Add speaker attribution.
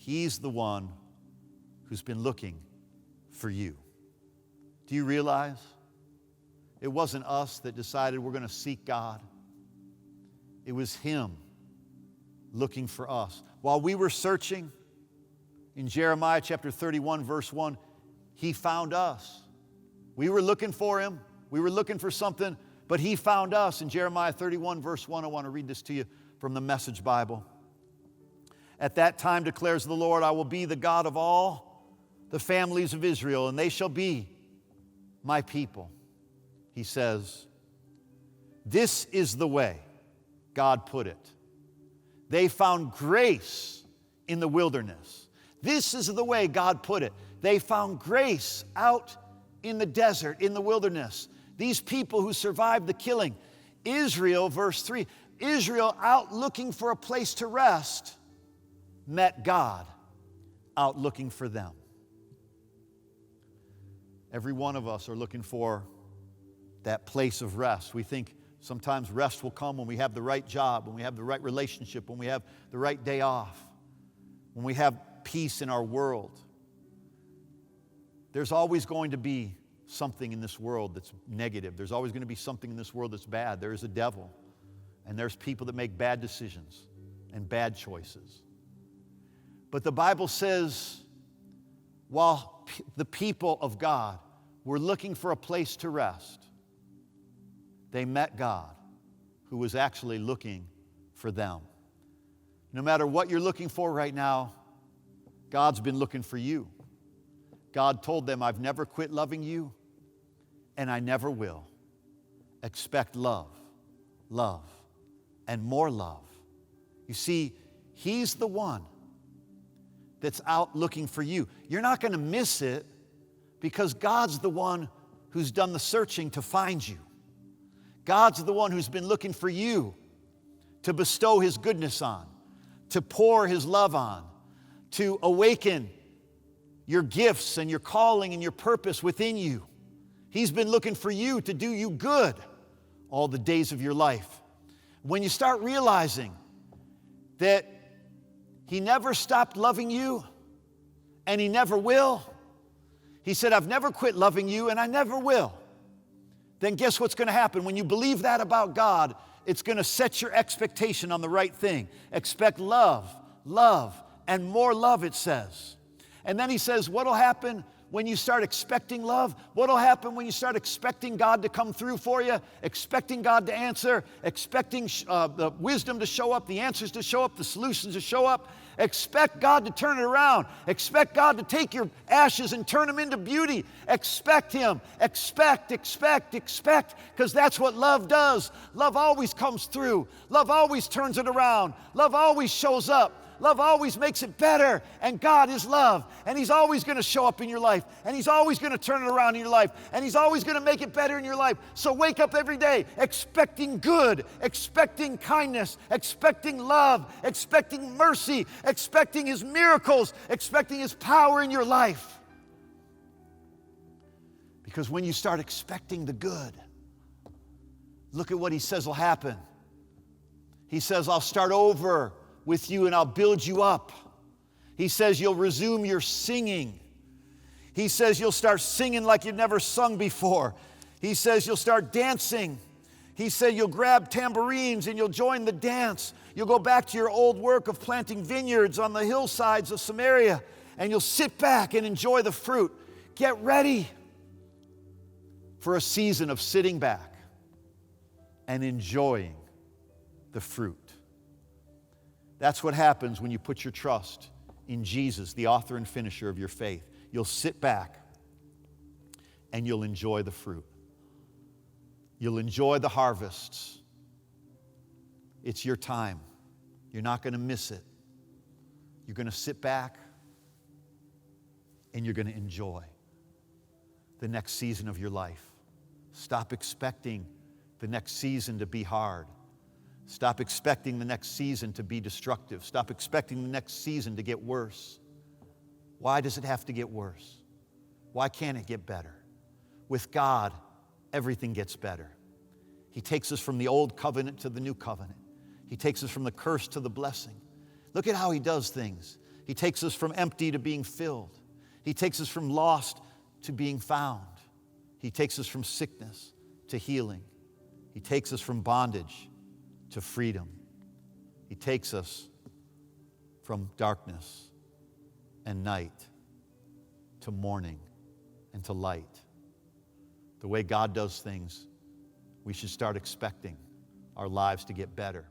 Speaker 1: He's the one who's been looking for you. Do you realize it wasn't us that decided we're going to seek God? It was Him looking for us. While we were searching, in Jeremiah chapter 31, verse 1, He found us. We were looking for Him. We were looking for something, but He found us. In Jeremiah 31, verse 1, I want to read this to you from the Message Bible. At that time, declares the Lord, I will be the God of all the families of Israel, and they shall be my people. He says, this is the way God put it. They found grace in the wilderness. This is the way God put it. They found grace out in the desert, in the wilderness. These people who survived the killing. Israel, verse 3, Israel out looking for a place to rest, met God out looking for them. Every one of us are looking for that place of rest. We think sometimes rest will come when we have the right job, when we have the right relationship, when we have the right day off, when we have peace in our world. There's always going to be something in this world that's negative. There's always going to be something in this world that's bad. There is a devil, and there's people that make bad decisions and bad choices. But the Bible says, while the people of God were looking for a place to rest, they met God, who was actually looking for them. No matter what you're looking for right now, God's been looking for you. God told them, I've never quit loving you, and I never will. Expect love, love, and more love. You see, He's the one that's out looking for you. You're not going to miss it because God's the one who's done the searching to find you. God's the one who's been looking for you to bestow His goodness on, to pour His love on, to awaken your gifts and your calling and your purpose within you. He's been looking for you to do you good all the days of your life. When you start realizing that He never stopped loving you and He never will, He said, I've never quit loving you and I never will. Then guess what's going to happen? When you believe that about God, it's going to set your expectation on the right thing. Expect love, love, and more love, it says. And then He says, what will happen when you start expecting love? What will happen when you start expecting God to come through for you, expecting God to answer, expecting the wisdom to show up, the answers to show up, the solutions to show up? Expect God to turn it around. Expect God to take your ashes and turn them into beauty. Expect Him. Expect, because that's what love does. Love always comes through. Love always turns it around. Love always shows up. Love always makes it better, and God is love, and He's always going to show up in your life, and He's always going to turn it around in your life, and He's always going to make it better in your life. So wake up every day expecting good, expecting kindness, expecting love, expecting mercy, expecting His miracles, expecting His power in your life. Because when you start expecting the good, look at what He says will happen. He says, I'll start over with you and I'll build you up. He says you'll resume your singing. He says you'll start singing like you've never sung before. He says you'll start dancing. He said you'll grab tambourines and you'll join the dance. You'll go back to your old work of planting vineyards on the hillsides of Samaria, and you'll sit back and enjoy the fruit. Get ready for a season of sitting back and enjoying the fruit. That's what happens when you put your trust in Jesus, the author and finisher of your faith. You'll sit back and you'll enjoy the fruit. You'll enjoy the harvests. It's your time. You're not going to miss it. You're going to sit back and you're going to enjoy the next season of your life. Stop expecting the next season to be hard. Stop expecting the next season to be destructive. Stop expecting the next season to get worse. Why does it have to get worse? Why can't it get better? With God, everything gets better. He takes us from the old covenant to the new covenant. He takes us from the curse to the blessing. Look at how He does things. He takes us from empty to being filled. He takes us from lost to being found. He takes us from sickness to healing. He takes us from bondage to freedom. He takes us from darkness and night to morning and to light. The way God does things, we should start expecting our lives to get better.